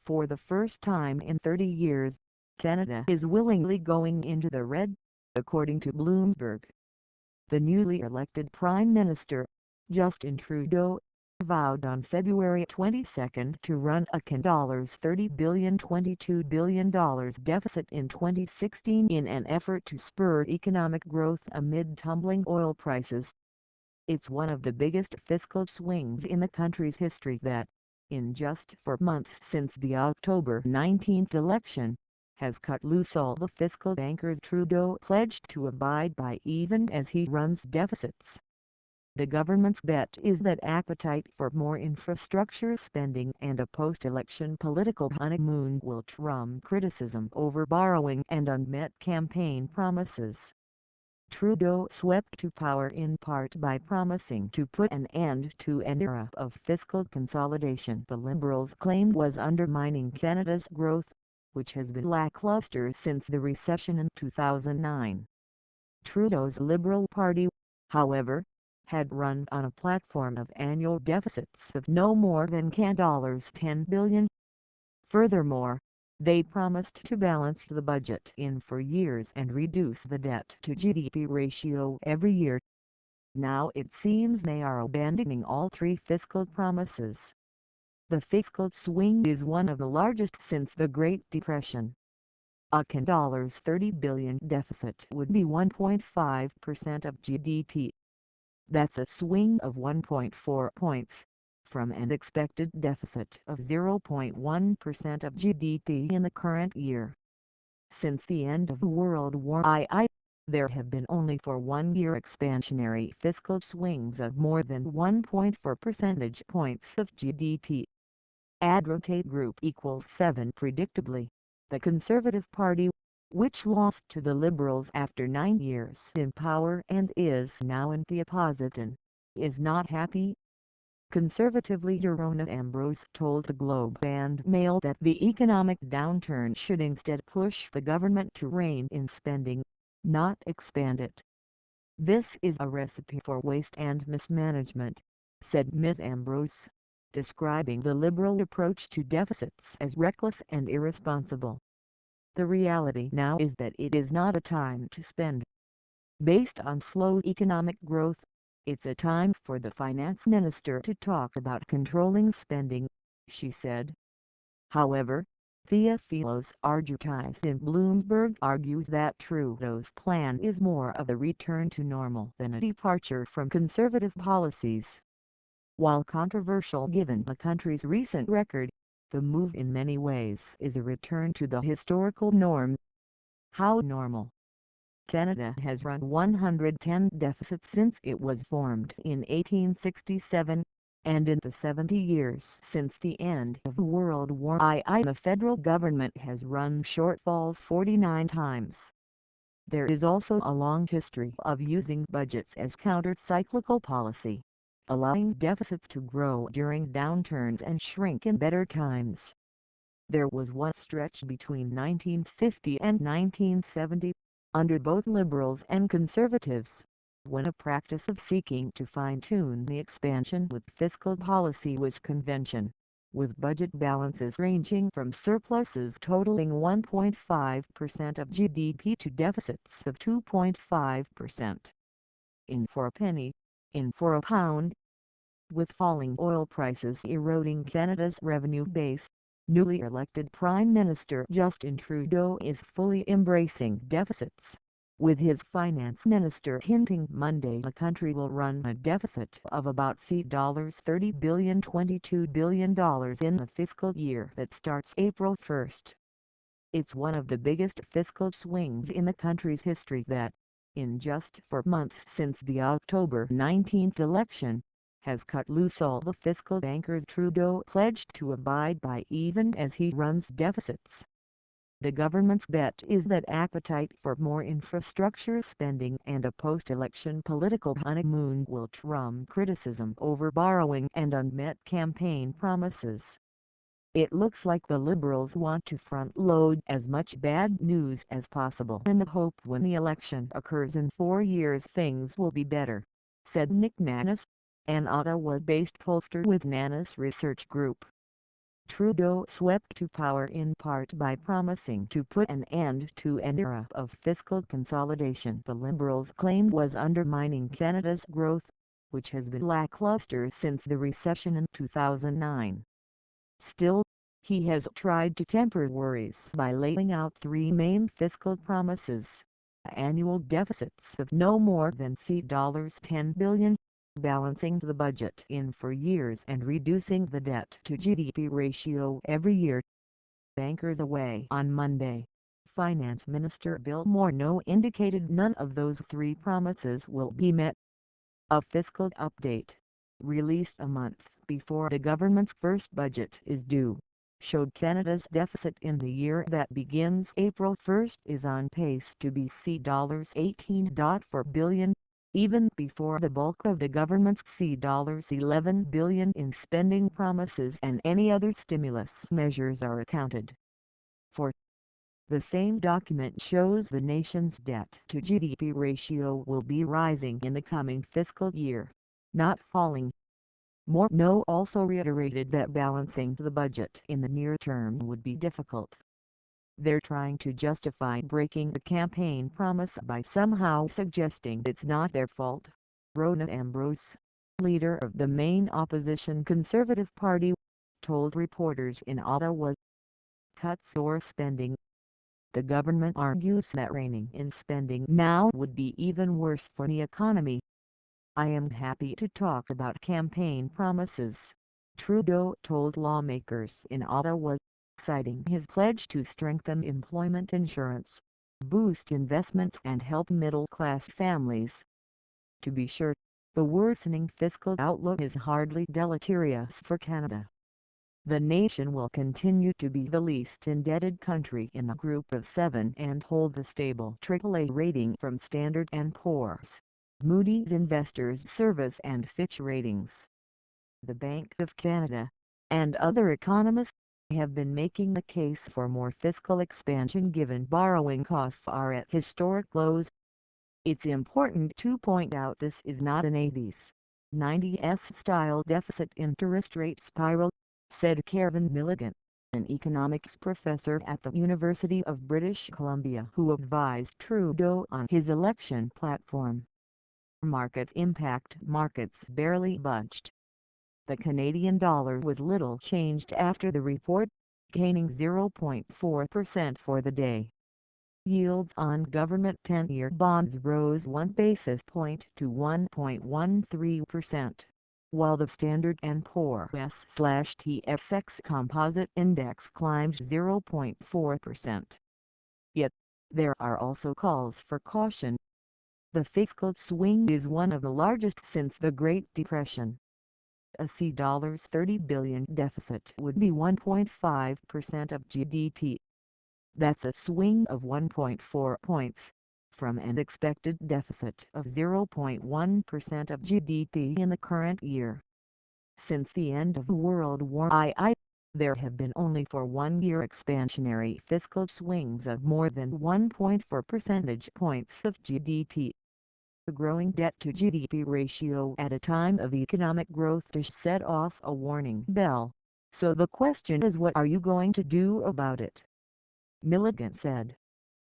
For the first time in 30 years, Canada is willingly going into the red, according to Bloomberg. The newly elected Prime Minister, Justin Trudeau, vowed on February 22 to run a $30 billion $22 billion deficit in 2016 in an effort to spur economic growth amid tumbling oil prices. It's one of the biggest fiscal swings in the country's history that, in just 4 months since the October 19 election, has cut loose all the fiscal anchors Trudeau pledged to abide by even as he runs deficits. The government's bet is that appetite for more infrastructure spending and a post-election political honeymoon will trump criticism over borrowing and unmet campaign promises. Trudeau swept to power in part by promising to put an end to an era of fiscal consolidation the Liberals claimed was undermining Canada's growth, which has been lackluster since the recession in 2009. Trudeau's Liberal Party, however, had run on a platform of annual deficits of no more than $10 billion. Furthermore, they promised to balance the budget in 4 years and reduce the debt-to-GDP ratio every year. Now it seems they are abandoning all three fiscal promises. The fiscal swing is one of the largest since the Great Depression. A $30 billion deficit would be 1.5% of GDP. That's a swing of 1.4 points, from an expected deficit of 0.1% of GDP in the current year. Since the end of World War II, there have been only 4 one-year expansionary fiscal swings of more than 1.4 percentage points of GDP. Aggregate group equals 7. Predictably, the Conservative Party, which lost to the Liberals after 9 years in power and is now in the opposite, is not happy. Conservative leader Rona Ambrose told the Globe and Mail that the economic downturn should instead push the government to rein in spending, not expand it. "This is a recipe for waste and mismanagement," said Ms. Ambrose, describing the Liberal approach to deficits as reckless and irresponsible. "The reality now is that it is not a time to spend. Based on slow economic growth, it's a time for the finance minister to talk about controlling spending," she said. However, Theophilos Argyritis in Bloomberg argues that Trudeau's plan is more of a return to normal than a departure from conservative policies. While controversial given the country's recent record, the move in many ways is a return to the historical norms. How normal? Canada has run 110 deficits since it was formed in 1867, and in the 70 years since the end of World War II the federal government has run shortfalls 49 times. There is also a long history of using budgets as counter-cyclical policy, allowing deficits to grow during downturns and shrink in better times. There was one stretch between 1950 and 1970, under both Liberals and Conservatives, when a practice of seeking to fine-tune the expansion with fiscal policy was convention, with budget balances ranging from surpluses totaling 1.5% of GDP to deficits of 2.5%. In for a penny, in for a pound. With falling oil prices eroding Canada's revenue base, newly elected Prime Minister Justin Trudeau is fully embracing deficits, with his finance minister hinting Monday the country will run a deficit of about $30 billion $22 billion in the fiscal year that starts April 1. It's one of the biggest fiscal swings in the country's history that, in just 4 months since the October 19 election, has cut loose all the fiscal anchors Trudeau pledged to abide by even as he runs deficits. The government's bet is that appetite for more infrastructure spending and a post-election political honeymoon will trump criticism over borrowing and unmet campaign promises. It looks like the Liberals want to front-load as much bad news as possible in the hope when the election occurs in 4 years things will be better, said Nick Nanus, an Ottawa-based pollster with Nanus Research Group. Trudeau swept to power in part by promising to put an end to an era of fiscal consolidation the Liberals claimed was undermining Canada's growth, which has been lackluster since the recession in 2009. Still, he has tried to temper worries by laying out three main fiscal promises: annual deficits of no more than $10 billion, balancing the budget in 4 years and reducing the debt-to-GDP ratio every year. Bankers away on Monday, Finance Minister Bill Morneau indicated none of those three promises will be met. A fiscal update, released a month before the government's first budget is due, showed Canada's deficit in the year that begins April 1 is on pace to be $18.4 billion, even before the bulk of the government's $11 billion in spending promises and any other stimulus measures are accounted for. The same document shows the nation's debt-to-GDP ratio will be rising in the coming fiscal year, not falling. Morneau also reiterated that balancing the budget in the near term would be difficult. They're trying to justify breaking the campaign promise by somehow suggesting it's not their fault, Rona Ambrose, leader of the main opposition Conservative Party, told reporters in Ottawa. Cuts or spending. The government argues that reining in spending now would be even worse for the economy. I am happy to talk about campaign promises, Trudeau told lawmakers in Ottawa, citing his pledge to strengthen employment insurance, boost investments and help middle-class families. To be sure, the worsening fiscal outlook is hardly deleterious for Canada. The nation will continue to be the least indebted country in the group of seven and hold a stable AAA rating from Standard & Poor's, Moody's Investors Service and Fitch Ratings. The Bank of Canada, and other economists, have been making the case for more fiscal expansion given borrowing costs are at historic lows. It's important to point out this is not an 80s, 90s style deficit interest rate spiral, said Kevin Milligan, an economics professor at the University of British Columbia who advised Trudeau on his election platform. Market impact. Markets barely budged. The Canadian dollar was little changed after the report, gaining 0.4% for the day. Yields on government 10-year bonds rose 1 basis point to 1.13%, while the Standard & Poor's/TSX Composite Index climbed 0.4%. Yet, there are also calls for caution. The fiscal swing is one of the largest since the Great Depression. A $30 billion deficit would be 1.5% of GDP. That's a swing of 1.4 points, from an expected deficit of 0.1% of GDP in the current year. Since the end of World War II, there have been only 4 one-year expansionary fiscal swings of more than 1.4 percentage points of GDP. The growing debt-to-GDP ratio at a time of economic growth does set off a warning bell, so the question is, what are you going to do about it? Milligan said.